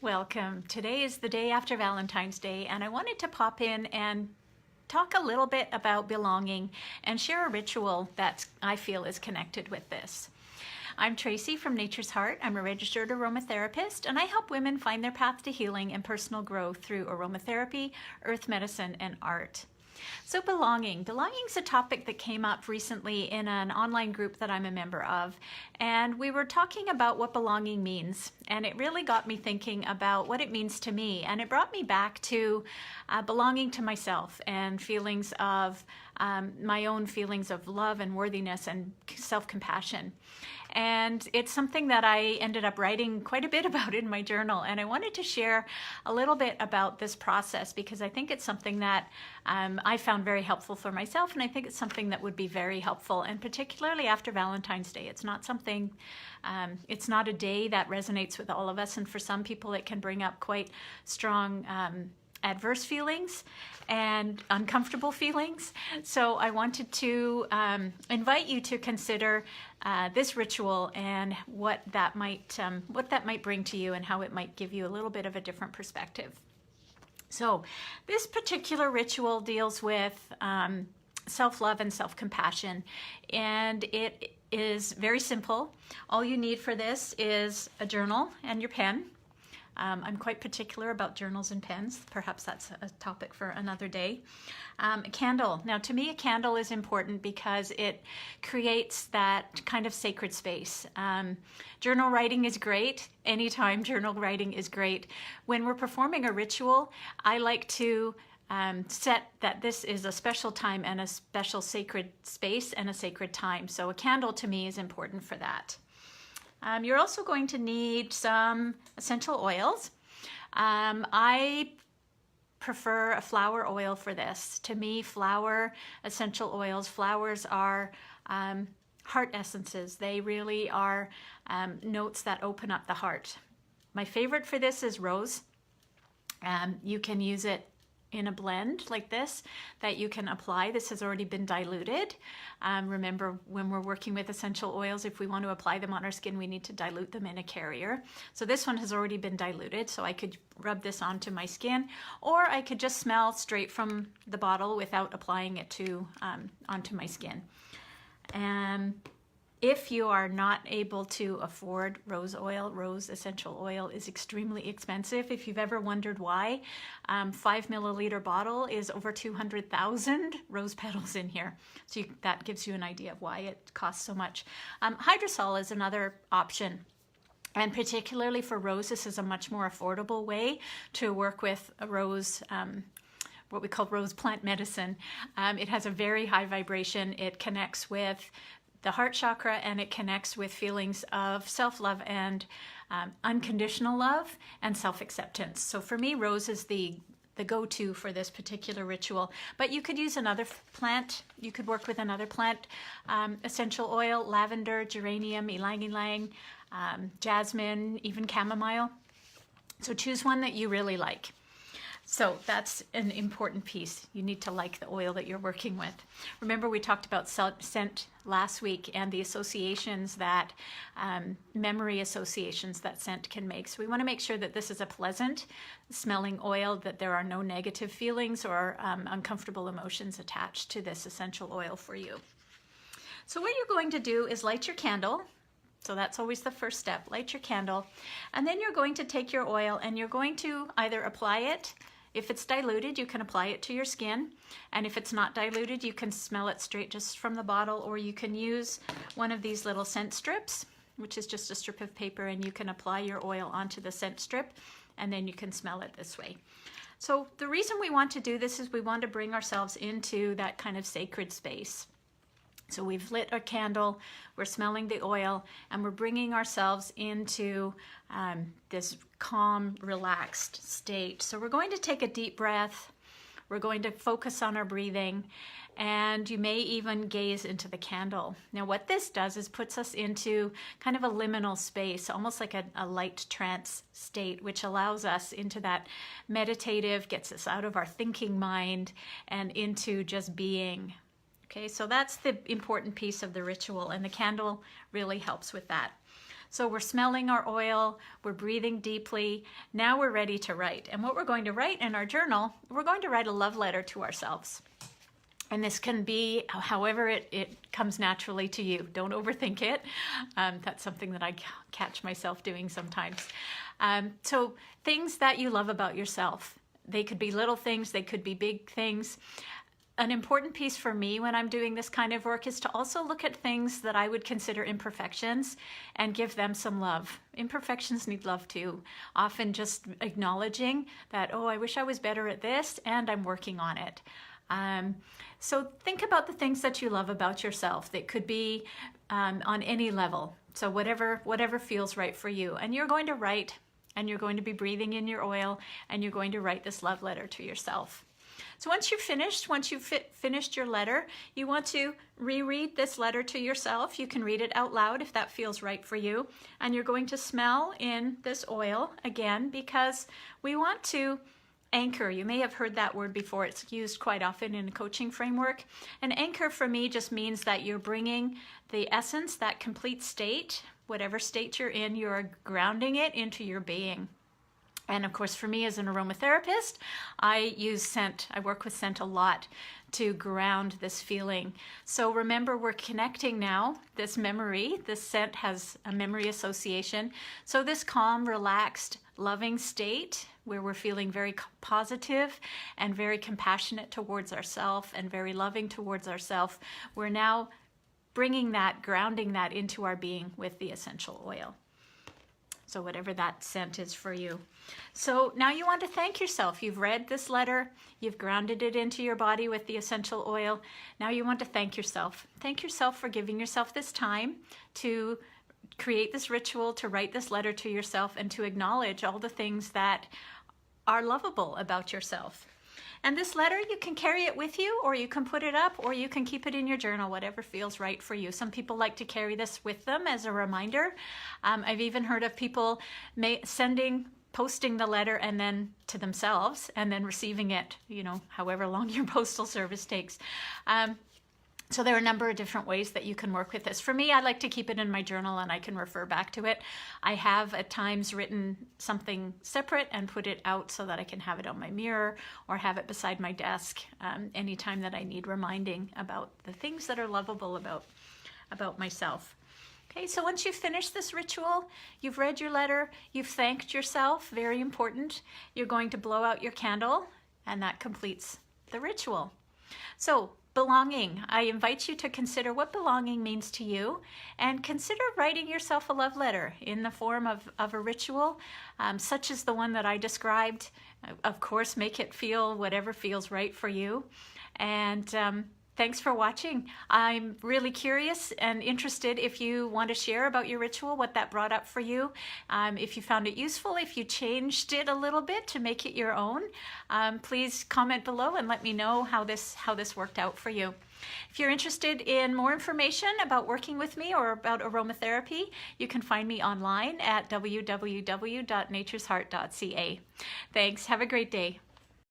Welcome. Today is the day after Valentine's Day, and I wanted to pop in and talk a little bit about belonging and share a ritual that I feel is connected with this. I'm Tracy from Nature's Heart. I'm a registered aromatherapist, and I help women find their path to healing and personal growth through aromatherapy, earth medicine, and art. So belonging. Belonging is a topic that came up recently in an online group that I'm a member of, and we were talking about what belonging means, and it really got me thinking about what it means to me, and it brought me back to belonging to myself and feelings of my own feelings of love and worthiness and self-compassion. And it's something that I ended up writing quite a bit about in my journal. And I wanted to share a little bit about this process because I think it's something that I found very helpful for myself. And I think it's something that would be very helpful. And particularly after Valentine's Day, it's not something, it's not a day that resonates with all of us. And for some people, it can bring up quite strong adverse feelings and uncomfortable feelings. So I wanted to invite you to consider this ritual and what that might bring to you and how it might give you a little bit of a different perspective. So this particular ritual deals with self-love and self-compassion, and it is very simple. All you need for this is a journal and your pen. I'm quite particular about journals and pens. Perhaps that's a topic for another day. A candle. Now, to me, a candle is important because it creates that kind of sacred space. Journal writing is great. Anytime journal writing is great. When we're performing a ritual, I like to set that this is a special time and a special sacred space and a sacred time. So a candle to me is important for that. You're also going to need some essential oils. I prefer a flower oil for this. To me, essential oils, flowers are heart essences. They really are notes that open up the heart. My favorite for this is rose. You can use it in a blend like this that you can apply. This has already been diluted. Remember, when we're working with essential oils, if we want to apply them on our skin, we need to dilute them in a carrier. So this one has already been diluted, so I could rub this onto my skin, or I could just smell straight from the bottle without applying it onto my skin. And if you are not able to afford rose oil, rose essential oil is extremely expensive. If you've ever wondered why, 5 milliliter bottle is over 200,000 rose petals in here. So that gives you an idea of why it costs so much. Hydrosol is another option. And particularly for rose, this is a much more affordable way to work with a rose, what we call rose plant medicine. It has a very high vibration. It connects with the heart chakra, and it connects with feelings of self-love and unconditional love and self-acceptance. So for me, rose is the go-to for this particular ritual. But you could use another plant. You could work with another plant, essential oil, lavender, geranium, ylang-ylang, jasmine, even chamomile. So choose one that you really like. So that's an important piece. You need to like the oil that you're working with. Remember, we talked about scent last week and the associations that, memory associations that scent can make. So we want to make sure that this is a pleasant smelling oil, that there are no negative feelings or uncomfortable emotions attached to this essential oil for you. So what you're going to do is light your candle. So that's always the first step. Light your candle. And then you're going to take your oil and you're going to either apply it. If it's diluted, you can apply it to your skin. And if it's not diluted, you can smell it straight just from the bottle, or you can use one of these little scent strips, which is just a strip of paper, and you can apply your oil onto the scent strip, and then you can smell it this way. So the reason we want to do this is we want to bring ourselves into that kind of sacred space. So we've lit a candle, we're smelling the oil, and we're bringing ourselves into this calm, relaxed state. So we're going to take a deep breath. We're going to focus on our breathing, and you may even gaze into the candle. Now what this does is puts us into kind of a liminal space, almost like a light trance state, which allows us into that meditative, gets us out of our thinking mind and into just being. Okay, so that's the important piece of the ritual, and the candle really helps with that. So we're smelling our oil, we're breathing deeply. Now we're ready to write. And what we're going to write in our journal, we're going to write a love letter to ourselves. And this can be however it comes naturally to you. Don't overthink it. That's something that I catch myself doing sometimes. So things that you love about yourself. They could be little things, they could be big things. An important piece for me when I'm doing this kind of work is to also look at things that I would consider imperfections and give them some love. Imperfections need love too. Often just acknowledging that, oh, I wish I was better at this and I'm working on it. So think about the things that you love about yourself. That could be on any level. So whatever feels right for you. And you're going to write, and you're going to be breathing in your oil, and you're going to write this love letter to yourself. So once you've finished your letter, you want to reread this letter to yourself. You can read it out loud if that feels right for you. And you're going to smell in this oil again, because we want to anchor. You may have heard that word before. It's used quite often in a coaching framework. An anchor for me just means that you're bringing the essence, that complete state, whatever state you're in, you're grounding it into your being. And of course, for me as an aromatherapist, I use scent. I work with scent a lot to ground this feeling. So remember, we're connecting now this memory. This scent has a memory association. So this calm, relaxed, loving state where we're feeling very positive and very compassionate towards ourselves and very loving towards ourselves, we're now bringing that, grounding that into our being with the essential oil. So whatever that scent is for you. So now you want to thank yourself. You've read this letter, you've grounded it into your body with the essential oil. Now you want to thank yourself. Thank yourself for giving yourself this time to create this ritual, to write this letter to yourself, and to acknowledge all the things that are lovable about yourself. And this letter, you can carry it with you, or you can put it up, or you can keep it in your journal, whatever feels right for you. Some people like to carry this with them as a reminder. I've even heard of people posting the letter and then to themselves, and then receiving it, however long your postal service takes. So there are a number of different ways that you can work with this. For me, I like to keep it in my journal and I can refer back to it. I have at times written something separate and put it out so that I can have it on my mirror or have it beside my desk anytime that I need reminding about the things that are lovable about myself. Okay, so once you've finished this ritual, you've read your letter, you've thanked yourself, very important. You're going to blow out your candle, and that completes the ritual. So, belonging. I invite you to consider what belonging means to you, and consider writing yourself a love letter in the form of a ritual, such as the one that I described. Of course, make it feel whatever feels right for you. And thanks for watching. I'm really curious and interested if you want to share about your ritual, what that brought up for you. If you found it useful, if you changed it a little bit to make it your own, please comment below and let me know how this worked out for you. If you're interested in more information about working with me or about aromatherapy, you can find me online at www.naturesheart.ca. Thanks. Have a great day.